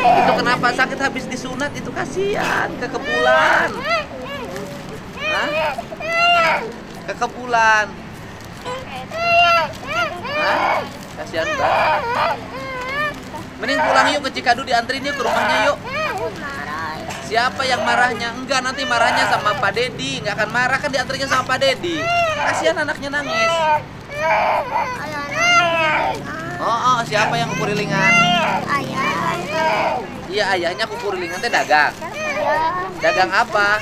Itu kenapa sakit habis disunat? Itu kasihan, kekebulan. Hah? Kekebulan. Hah? Kasihan banget. Mending pulang yuk ke Cikadu, dianterin yuk ke rumahnya yuk. Marah. Siapa yang marahnya? Enggak, nanti marahnya sama Pak Dedi. Enggak akan marah, kan dianterin sama Pak Dedi. Kasihan anaknya nangis. Oh, siapa yang kupurilingan? Ayah. Iya, ayahnya kupurilingan teh dagang. Dagang apa?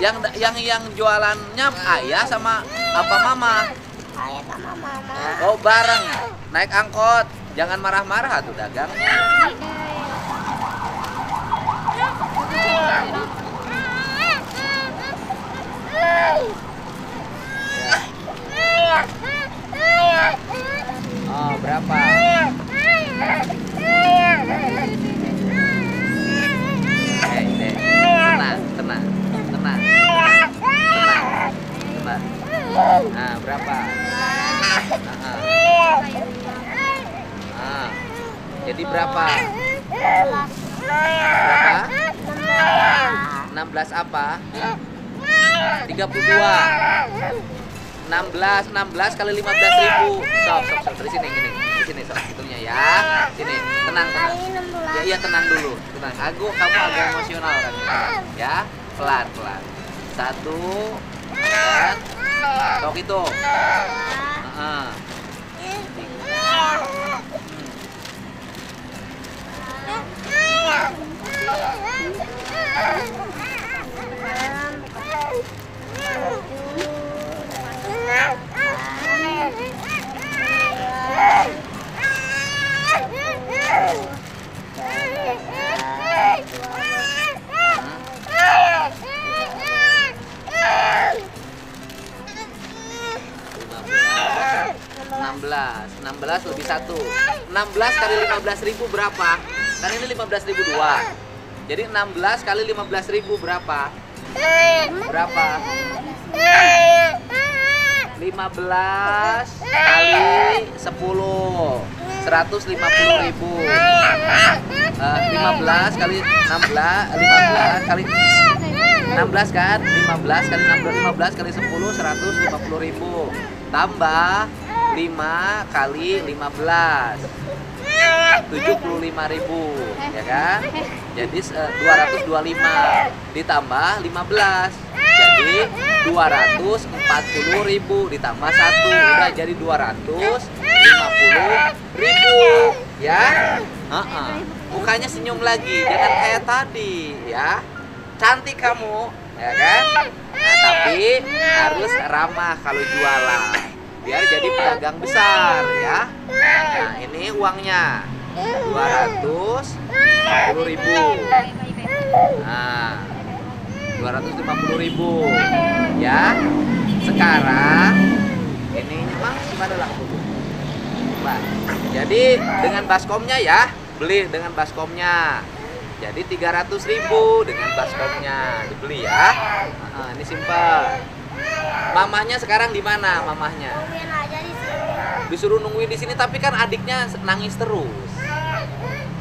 Yang jualannya ayah sama apa mama? Ayah sama mama. Oh, bareng. Naik angkot. Jangan marah-marah tuh dagangnya. Oh, berapa? Dek. Tenang. Nah, berapa? Jadi berapa? Berapa? 16 apa? 32. 16 kali 15.000. Sok. Dari sini gini. Di sini sok hitungnya ya. Sini, tenang. Ya, iya tenang dulu. Tenang. Kamu agak emosional kan. Ya, pelan. 1 dan sok itu. Enam belas lebih 1. 16 kali 15.000 berapa? Kan ini 15.002. Jadi 16 kali 15.000 berapa? Berapa? 15 kali 10 150.000. 15 kali 15 kali 16 kan? 15 kali 15 kali 10 150.000. Tambah 5 kali 15 75.000, ya kan? Jadi 225 ditambah 15 jadi 240.000 ditambah 1 udah jadi 250.000 ya. Mukanya senyum lagi, jangan kayak tadi ya. Cantik kamu, ya kan? Nah, tapi harus ramah kalau jualan biar jadi pedagang besar ya. Nah, ini uangnya 250.000. Nah, 250.000 ya. Sekarang ini memang gimana lah dulu, Mbak. Jadi dengan baskomnya ya, beli dengan baskomnya. Jadi 300.000 dengan baskomnya dibeli ya. Ini simpel. Mamahnya sekarang di mana mamahnya? Nungguin aja di sini. Disuruh nungguin di sini, tapi kan adiknya nangis terus.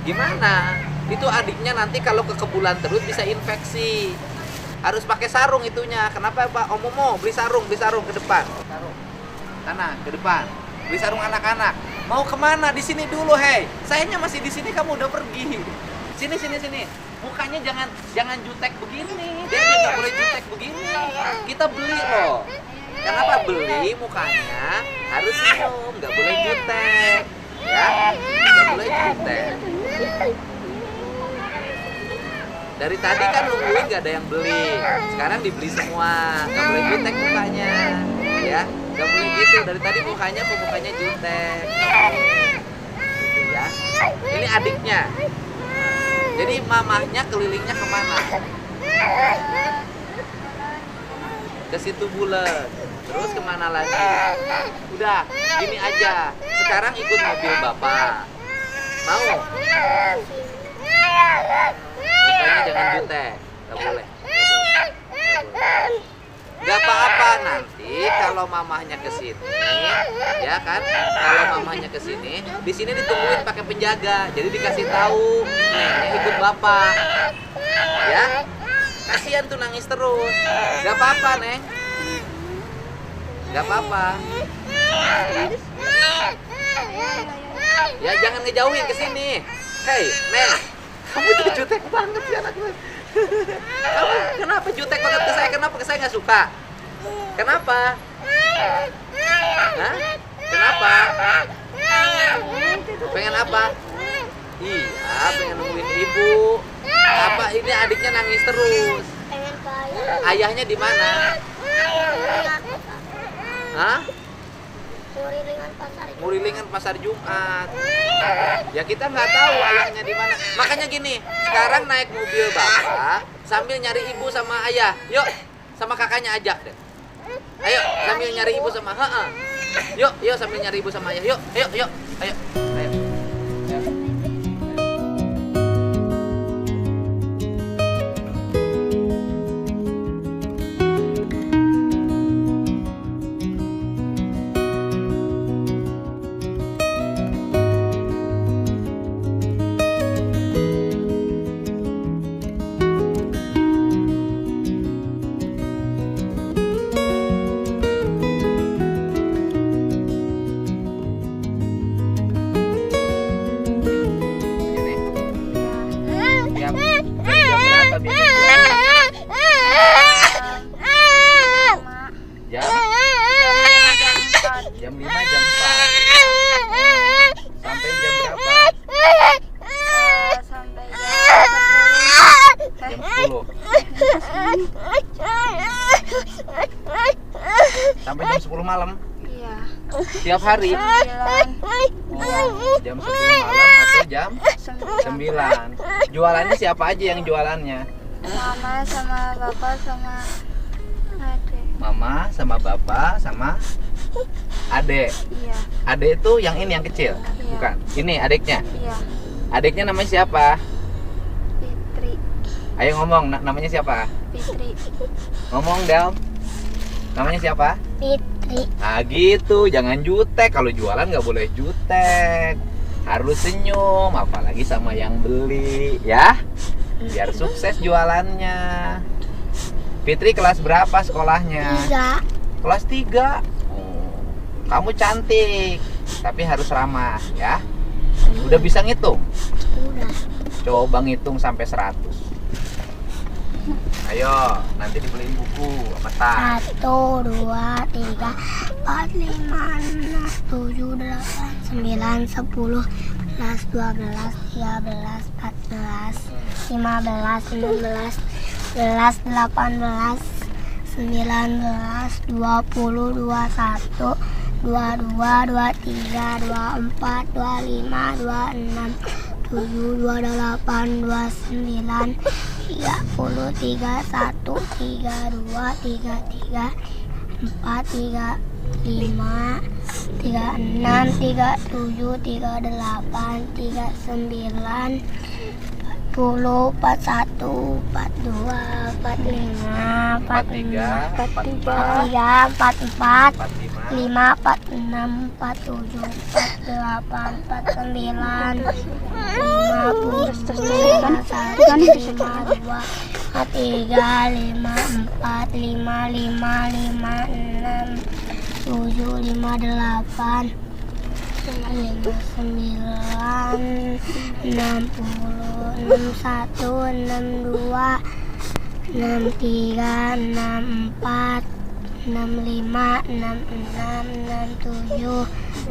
Gimana? Itu adiknya nanti kalau kekebulan terus bisa infeksi. Harus pakai sarung itunya. Kenapa Pak? Om Momo beli sarung ke depan. Sarung. Sana ke depan. Beli sarung anak-anak. Mau kemana? Di sini dulu, hei. Sayanya masih di sini, kamu udah pergi. Sini. Mukanya jangan jutek begini. Dia nggak boleh jutek begini. Kita beli loh. Kenapa beli? Mukanya harus senyum, nggak boleh jutek. Ya, nggak boleh jutek. Dari tadi kan nungguin nggak ada yang beli. Sekarang dibeli semua. Nggak boleh jutek mukanya. Ya, nggak boleh gitu. Dari tadi mukanya jutek. Gitu ya. Ini adiknya. Jadi mamahnya kelilingnya kemana? Ke situ bulet. Terus kemana lagi? Udah, gini aja. Sekarang ikut mobil bapak. Mau? Mukanya jangan jutek. Gak boleh. Gak apa-apa. apa-apa, nanti kalau mamahnya ke sini, ya kan? Kalau mamahnya ke sini, di sini ditungguin pakai penjaga. Jadi dikasih tahu, Nengnya ikut bapak. Ya? Kasihan tuh nangis terus. Gak apa-apa, Neng. Gak apa-apa. Ya jangan ngejauhin ke sini. Hei, Neng. Kamu tuh jutek banget sih anak gue. Kamu kenapa jutek banget ke saya? Kenapa ke saya nggak suka? Kenapa? Hah? Kenapa? Pengen apa? Iya, pengen nungguin ibu. Apa ini adiknya nangis terus? Pengen kaya. Ayahnya di mana? Hah? Murilingan pasar Jumat. Ya kita nggak tahu ayahnya di mana. Makanya gini, sekarang naik mobil bapak sambil nyari ibu sama ayah. Yuk, sama kakaknya ajak deh. Ayo, sambil nyari ibu sama Yuk, sambil nyari ibu sama ayah. Yuk, ayo. Jam 5, jam 4. Sampai jam berapa? Sampai Jam 10. Sampai jam 10 malam? Iya. Tiap hari? 9. Jam 10 malam atau jam 9. Jualannya siapa aja yang jualannya? Mama sama bapak sama adik. Mama sama bapak sama adek. Iya. Adek itu yang ini yang kecil? Iya. Bukan? Ini adeknya? Iya. Adeknya namanya siapa? Fitri. Ayo ngomong, namanya siapa? Fitri. Ngomong Del. Namanya siapa? Fitri. Ah gitu, jangan jutek. Kalau jualan nggak boleh jutek. Harus senyum, apalagi sama yang beli, ya. Biar sukses jualannya. Fitri kelas berapa sekolahnya? 3. Kelas 3. Oh, kamu cantik, tapi harus ramah, ya. Udah bisa ngitung? Udah. Coba ngitung sampai 100. Ayo, nanti dibeliin buku sama tas. 1, 2, 3, 4, 5, 6, 7, 8, 9, 10, 11, 12, 13, 14, 15, 16, 17, 18, 19, 20, 21, 22, 23, 24, 25, 26, 7, 28, 29, 30, 31, 32, 33, 4, 35, 36, 37, 38, 39, 40, 41, 42, 45, 43, 43, 44, 45, 5, 46, 47, 48, 49, 50, 51, 52, 53, 54, 55, 56, 7, 58, 59, 60, 61, 62, 63, 64, 65, 66, 67,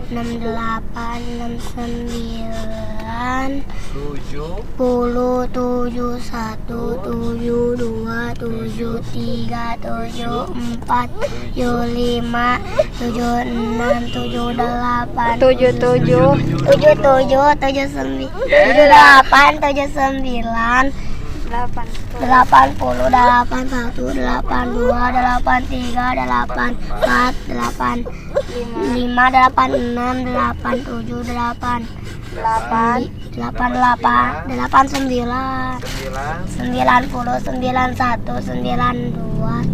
68, 69, 7, 71, 72, 73, 74, 75, 76, 78, 77, 77, 79, 78, 79, 80, 81, 82, 83, 84, 85, 86, 87, 8, 8, 88, 89, 90, 91, 92,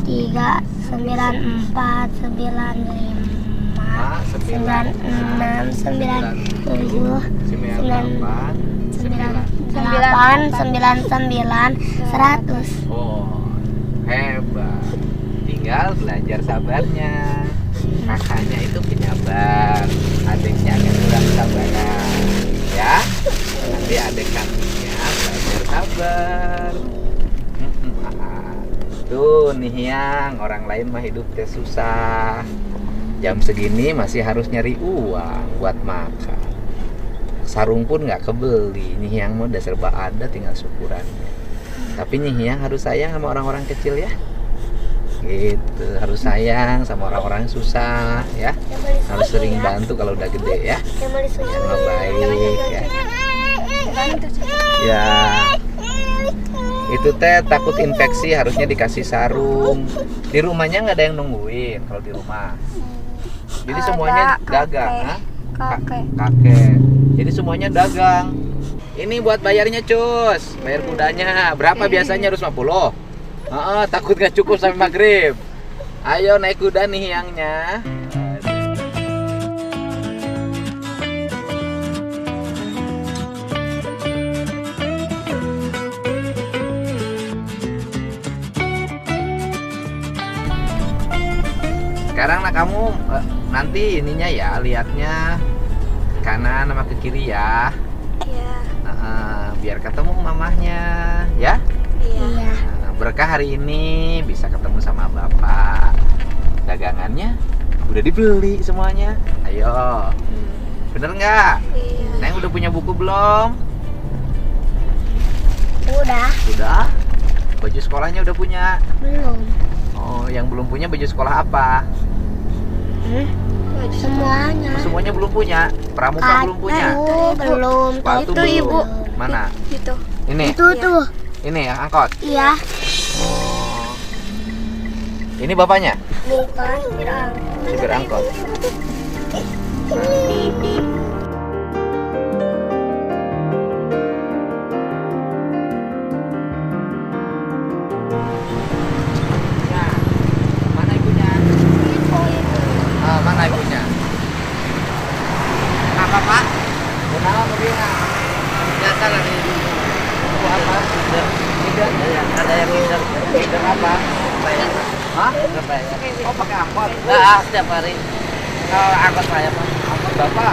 3, 94, 95, 96, 97, 98, 99, 100. Oh, hebat. Tinggal belajar sabarnya. Kakaknya itu penyabar, adiknya agak kurang sabaran. Ya, nanti adik kandungnya belajar sabar. Tuh nih yang orang lain mah hidup teh susah. Jam segini masih harus nyari uang buat makan. Sarung pun nggak kebeli. Nih yang mau udah serba ada, tinggal syukurannya. Tapi nih yang harus sayang sama orang-orang kecil ya. Gitu, harus sayang sama orang-orang susah ya. Harus sering bantu kalau udah gede ya. Sama baik ya. Ya. Itu teh takut infeksi, harusnya dikasih sarung. Di rumahnya nggak ada yang nungguin kalau di rumah. Jadi semuanya dagang, ha? Kakek. Jadi semuanya dagang. Ini buat bayarnya cus, bayar kudanya. Berapa biasanya? Harus 50. Takut nggak cukup sampai maghrib. Ayo naik kuda nih yangnya. Sekarang nak kamu nanti ininya ya, lihatnya kanan sama ke kiri ya. Iya. Biar ketemu mamahnya ya. Iya. Berkah hari ini bisa ketemu sama bapak. Dagangannya udah dibeli semuanya. Ayo. Bener nggak? Iya. Neng udah punya buku belum? Udah. Udah. Baju sekolahnya udah punya? Belum. Oh, yang belum punya baju sekolah apa? Semuanya. Semuanya belum punya. Pramuka belum punya. Belum. Sepatu Itu belum. ibu. Mana? Itu. Ini. Itu tuh. Ini yang angkot. Iya. Oh. Ini bapaknya? Bukan. Supir angkot. Nah, mana ibunya? Mana ibunya? Apa pak? Kenapa mobilnya? Biasa lagi. Itu apa? Tidak. Ada yang tidak. Tidak apa? Hah? Oh pakai angkot? Setiap hari angkot saya pak. Angkot bapak?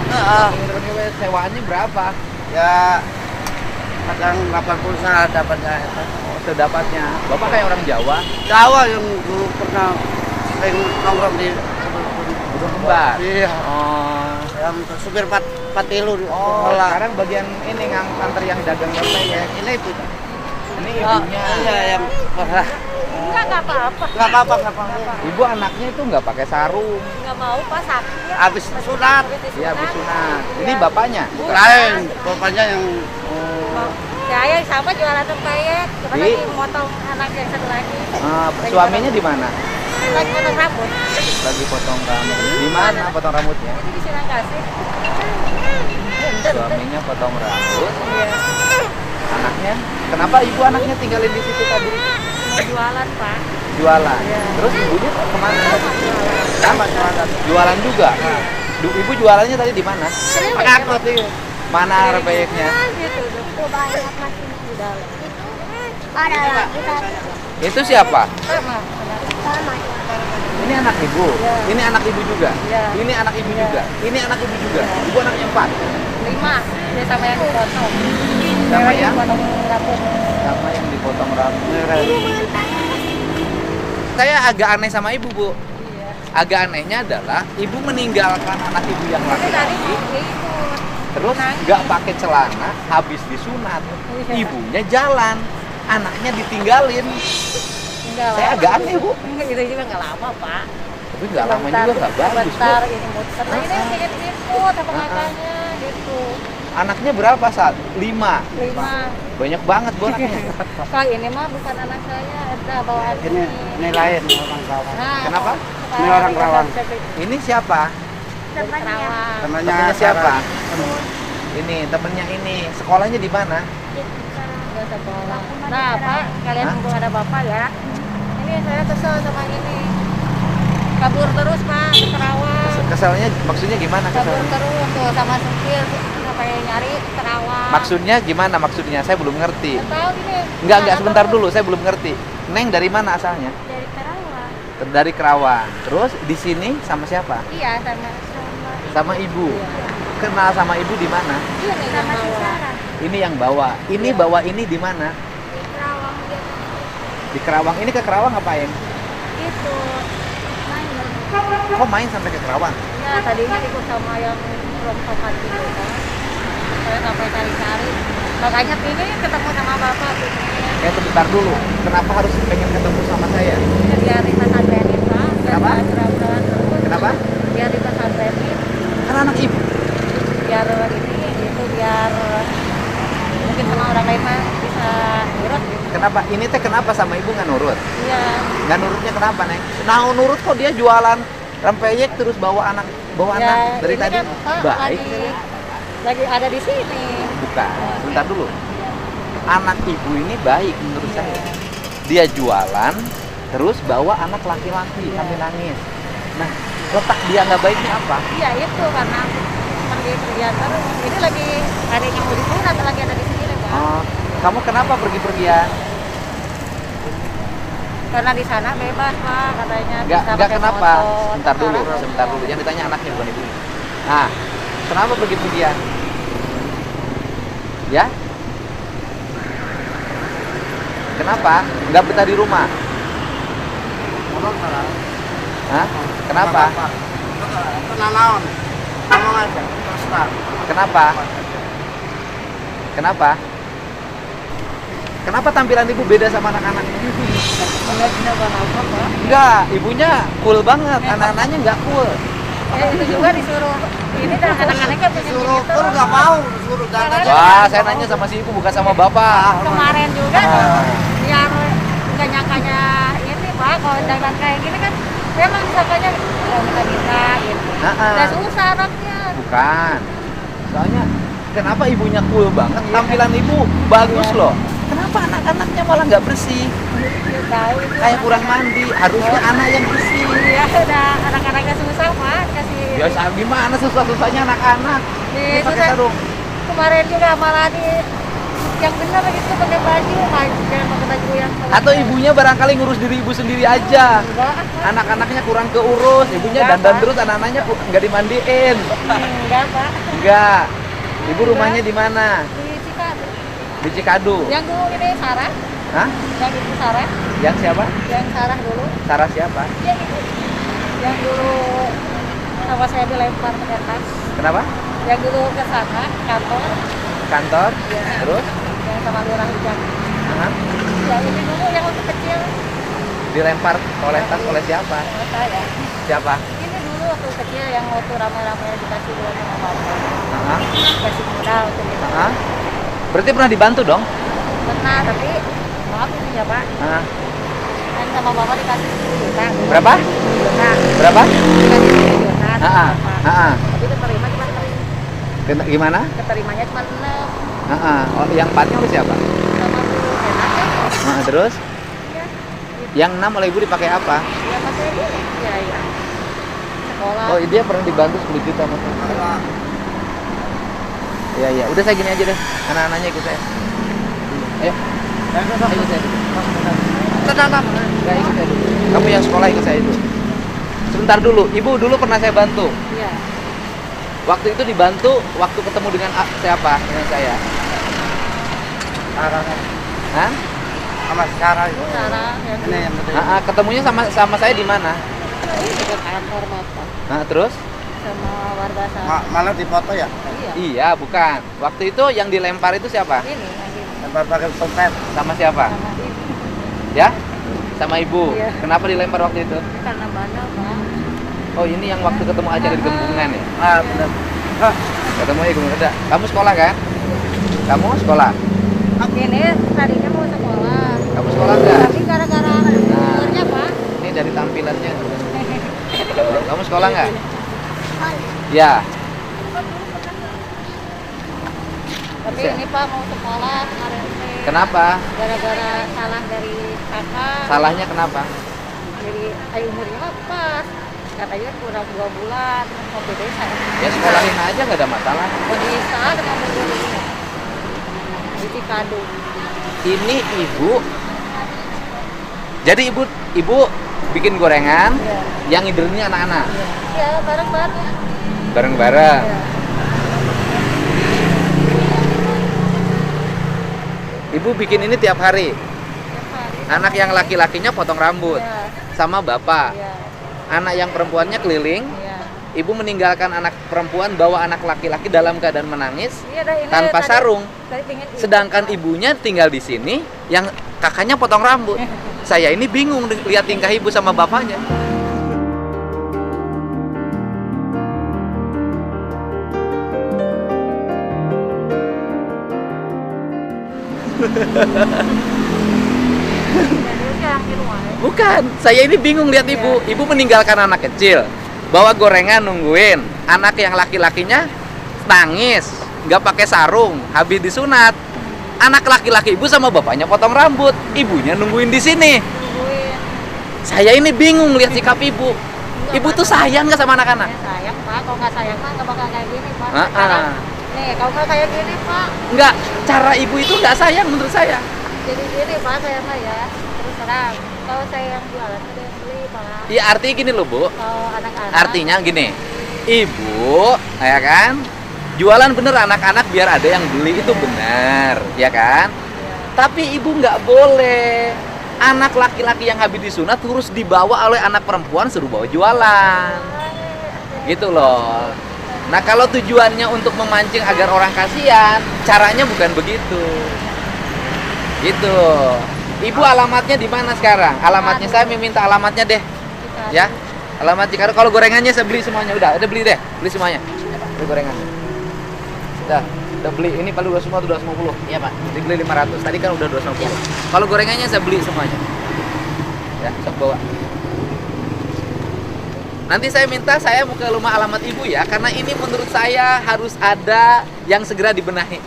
Ngirim sewaannya berapa? Ya kadang 80 saya dapatnya itu. Oh, sedapatnya. Bapak kayak orang Jawa? Jawa yang dulu pernah sering nongkrong di Gunung Kembar? Iya. Oh. Yang supir patilu di Oh, sekolah. sekarang bagian ini nganter yang dagang bapak ya? Ini itu. Ini ibunya. Iya yang Enggak apa-apa. nggak apa-apa. Ibu anaknya itu nggak pakai sarung. Enggak mau pas sakit. Habis sunat. Iya, habis sunat. Ini bapaknya? Lain bapaknya yang Saya sama jualan rempeyek, cuma Di? lagi motong anak yang satu lagi. Suaminya di mana? Lagi potong rambut. Lagi potong rambut. Di mana potong rambutnya? Ini di Sinangkasih. Suaminya potong rambut. Anaknya? Kenapa ibu anaknya tinggalin di situ tadi? Mau jualan, Pak. Jualan. Iya. Terus ibunya kemana? sama jualan. Jualan juga. Ibu jualannya tadi di mana? Pakai angkot itu. Mana rempeyeknya? Gitu. Tuh banyak masih Di dalam. ada lagi satu. Itu siapa? Sama. Benar. Sama. Ini anak ibu. Iya. Ini anak ibu juga. Iya. Ini anak ibu Iya. juga. Ini anak ibu juga. Ibu anaknya 4. 5. Dia sama yang dipotong. Sama Yang yang? dipotong rambut. Sama yang dipotong rambut. Saya agak aneh sama ibu, Bu. Iya. Agak anehnya adalah ibu meninggalkan anak ibu yang Tapi tadi laki-laki, dia ikut. terus nggak pakai celana, habis disunat. Iya. Ibunya jalan, anaknya ditinggalin. Enggak Saya lama. agak aneh, Bu. Itu juga enggak lama, Pak. Tapi nggak lama juga nggak bagus, Bu. Bentar ini muter. Nah, ini sedikit ikut apa kakaknya gitu. Anaknya berapa saat? 5. 5. Banyak banget, Bu, anaknya. Kalau ini mah bukan anak saya, ada bawaan Ini lain orang Rawang. Nah, Kenapa? sekarang Ini orang kita Rawang. dari Ini siapa? Kerawang. Temannya Temennya siapa? Sarah. Ini temennya ini. Sekolahnya di mana? Nggak sekolah. Nah, Pak, kalian Hah? mumpung ada Bapak ya. Ini saya kesel sama ini. Kabur terus Pak ke Kerawang. Keselnya maksudnya gimana Kabur keselnya? terus tuh sama supir sampai nyari ke Kerawang. Maksudnya gimana maksudnya? Saya belum ngerti. Nggak tahu ini. Enggak, sebentar terus. dulu, saya belum ngerti. Neng dari mana asalnya? Dari Kerawang. Dari Kerawang. Terus di sini sama siapa? Iya sama Sama ibu. Iya. Kenal sama ibu di mana? Iya nih sama si Sarah. Ini yang bawa. Ini bawa ini di mana? Di Kerawang dia Di Kerawang. Ini ke Kerawang ngapain? itu main. Kok main sampai ke Kerawang? Ya tadinya ikut sama yang rongsokan gitu kan. Saya sampai cari-cari. Makanya pingin ketemu sama bapak gitu. Sebentar dulu. Kenapa harus pengen ketemu sama saya? Biar dipesantrenin Pak. Kenapa? Berapa-berapa terus. Kenapa? Biar dipesantrenin. Karena anak ibu. Biar ini gitu biar mungkin sama orang lain mah bisa nurut gitu. Kenapa? Ini teh kenapa sama ibu nggak nurut? Iya. Nggak nurutnya kenapa, Neng? Nah, nurut kok dia jualan rempeyek terus bawa anak dari ini tadi. kan, Pak, Baik. lagi ada di sini. Bukan. Sebentar dulu. Anak ibu ini baik menurut saya. Dia jualan terus bawa anak laki-laki sambil nangis. Nah, letak dia nggak baiknya apa? Iya itu karena pergi pergian terus. Ini lagi adanya mau disunat lagi ada di sini Pak. Oh, kamu kenapa pergi-pergian? Karena di sana bebas Pak katanya. Enggak bisa pakai kenapa? motor. Sebentar dulu. Yang ditanya anaknya bukan ibu. Nah, kenapa pergi-pergian? Ya? Kenapa? Nggak betah di rumah? Ngomong salah. Hah? Kenapa? Tenang naon. Ngomong aja. Terus terang. Kenapa? Kenapa? Kenapa tampilan ibu beda sama anak-anak? Enggak bisa apa Pak. Enggak, ibunya cool banget, anak-anaknya nggak cool. Itu juga disuruh ini dan anak-anaknya pengen Suruh gitu. pun nggak mau. Suruh dandan. Wah, saya nanya sama si ibu bukan sama bapak. Kemarin juga Ah. tuh yang nggak nyangkanya ini Pak kalau dandan kayak gini kan memang sangkanya kita gitu. Udah susah anaknya. Bukan. Soalnya kenapa ibunya cool banget? Tampilan ibu bagus loh. Kenapa anak-anaknya malah nggak bersih? Ya, tahu itu Kayak kurang anak-anak. mandi. Harusnya anak yang bersih. Iya udah anak-anaknya susah Pak kasih. Biasa gimana susah-susahnya anak-anak? Di Ini pakai susah. sarung. Kemarin juga malah di yang benar gitu pakai baju jangan pakai baju yang Atau ibunya barangkali ngurus diri ibu sendiri aja. enggak Anak-anaknya kurang keurus, ibunya Enggak, dandan Pak. terus, anak-anaknya nggak dimandiin. enggak Pak Enggak. Ibu rumahnya di mana? di Cikadu Di Cikadu. yang dulu ini Sarah Hah? yang ibu Sarah Yang siapa? yang Sarah dulu Sarah siapa? yang ibu yang dulu sama saya dilempar ke atas Kenapa? yang dulu ke sana kantor Kantor. Iya. Terus? yang sama lurah hujan Hah? yang ini dulu yang waktu kecil Dilempar oleh tas oleh siapa? sama saya Siapa? ini dulu waktu kecil yang waktu ramai-ramai dikasih uang sama bapak Hah? kasih modal untuk itu Hah? Berarti pernah dibantu dong? pernah tapi maaf ini ya Pak Hah? kan sama bapak dikasih 10 juta Berapa? 10 juta Berapa? dikasih 10 juta sama Ah, bapak ah. tapi keterima cuma 6 Gimana? keterimanya cuma 6 Oh, yang 4-nya oleh siapa? sama guru enak kan Terus? ya Yang 6 oleh ibu dipakai apa? ya pakai ini ya ya sekolah Oh, dia pernah dibantu 10 juta mas. Iya, iya. Udah saya gini aja deh. Anak-anaknya ikut saya. Ayo. Ayo saya. Tenang. Enggak ikut saya dulu. Kamu yang sekolah ikut saya dulu. Sebentar dulu. Ibu dulu pernah saya bantu. iya Waktu itu dibantu waktu ketemu dengan siapa? Dengan saya. Sarah. Hah? Sama Sarah itu. Sarah yang Ini yang betul. Ketemunya sama saya di mana? ini ke kantor bapak Terus? sama warga sana Malah dipoto ya. iya Iya, bukan. Waktu itu yang dilempar itu siapa? ini yang ini Lempar pakai dompet. Sama siapa? sama ibu Ya? Sama ibu. Iya. Kenapa dilempar waktu itu? karena bandel Pak Oh, ini yang waktu ketemu aja di Gembungan ya? Ah, benar. Hah, Ketemu ya Gembungan. Udah. Kamu sekolah kan? Kamu sekolah? ini tadinya mau sekolah Kamu sekolah enggak? tapi gara-gara umurnya Pak Ini dari tampilannya. Kamu sekolah nggak? Ya. tapi Bisa. ini Pak mau sekolah kemarin teh. Kenapa? Gara-gara salah dari kakak Salahnya kenapa? jadi umurnya pas katanya kurang 2 bulan mau ke desa. Ya sekolahin aja nggak ada masalah. Bisa dengan mobil ini di Cikadu. Ini ibu. Jadi ibu bikin gorengan, Iya. yang ngidernya anak-anak. Iya, bareng-bareng. Bareng-bareng. Iya. Ibu bikin ini tiap hari. Tiap hari. Anak yang laki-lakinya potong rambut Iya. sama bapak. Iya. Anak yang perempuannya keliling. Iya. Ibu meninggalkan anak perempuan bawa anak laki-laki dalam keadaan menangis Iya, dah ini tanpa tadi- sarung. tadi pingin ibu. Sedangkan ibunya tinggal di sini, yang kakaknya potong rambut. Saya ini bingung lihat tingkah ibu sama bapaknya. Jadi sekarang di rumah ya. Bukan, saya ini bingung lihat ibu. Ibu meninggalkan anak kecil, bawa gorengan nungguin. Anak yang laki-lakinya nangis, nggak pakai sarung, habis disunat. Anak laki-laki ibu sama bapaknya potong rambut, ibunya nungguin di sini. Tungguin. Saya ini bingung lihat sikap ibu. Ibu tuh sayang nggak sama anak-anak? Ya, sayang Pak, kalau nggak sayang mah nggak bakal kayak gini Pak. Ah, Sekarang, ah. nih kalau nggak kayak gini Pak, Nggak, cara ibu itu nggak sayang menurut saya. jadi gini Pak saya mah ya. Terus terang, kalau saya yang jualan ada yang beli Pak. Ya artinya gini loh bu, Kalau anak-anak. artinya gini, ibu, ya kan, jualan bener anak-anak biar ada yang beli itu benar, ya kan? Iya. Tapi ibu nggak boleh anak laki-laki yang habis disunat terus dibawa oleh anak perempuan suruh bawa jualan, gitu loh. Nah kalau tujuannya untuk memancing agar orang kasihan, caranya bukan begitu, gitu. Ibu alamatnya di mana sekarang? Alamatnya saya minta alamatnya deh, Kita- ya. Alamat Cikarang. Kalau gorengannya saya beli semuanya, udah beli deh, beli semuanya. Beli gorengannya. Udah beli. Ini paling udah semua 250. Iya pak. Dibeli 500. Tadi kan udah 250. Kalau gorengannya saya beli semuanya. Ya, sok bawa. Nanti saya minta saya mau ke rumah alamat ibu ya, karena ini menurut saya harus ada yang segera dibenahi.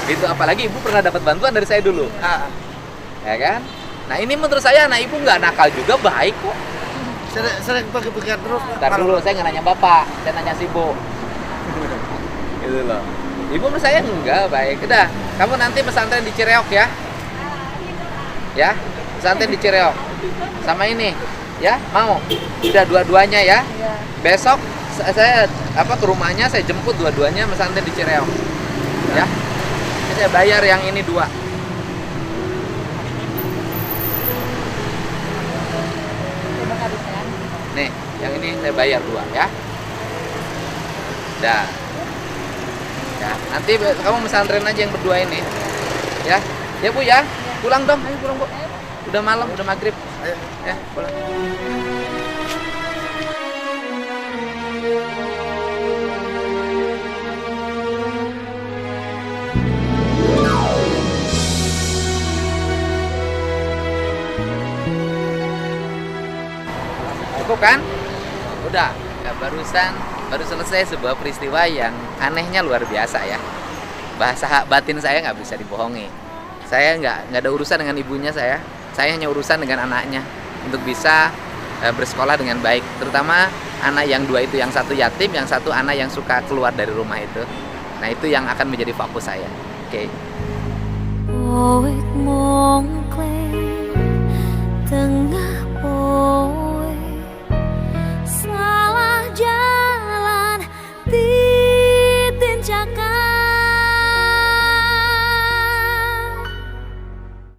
Itu apalagi ibu pernah dapat bantuan dari saya dulu. Ya kan? Nah ini menurut saya anak ibu nggak nakal juga, baik kok. Sering pergi-pergi terus. Ntar dulu, saya nggak nanya bapak, saya nanya si ibu. Gitu loh. Ibu menurut saya enggak, baik. Udah, kamu nanti pesantren di Cireok ya. Ya, pesantren di Cireok. Sama ini, ya, mau? Udah dua-duanya ya. Iya. Besok saya ke rumahnya, saya jemput dua-duanya pesantren di Cireok. Ya. Ini saya bayar yang ini 2. Terima kasih sayang. Nih, yang ini saya bayar 2 ya. Dah. Ya, nanti kamu pesantren aja yang berdua ini. Ya. Ya Bu ya. Pulang dong, ayo pulang Bu. Udah malam, udah maghrib. Ayo. Ya, pulang. Cukup kan? Udah. Ya, baru selesai sebuah peristiwa yang anehnya luar biasa ya. Bahasa batin saya nggak bisa dibohongi. Saya nggak ada urusan dengan ibunya saya hanya urusan dengan anaknya untuk bisa bersekolah dengan baik. Terutama anak yang 2 itu, yang satu yatim, yang satu anak yang suka keluar dari rumah itu. Nah itu yang akan menjadi fokus saya. Oke. Ôi mong quê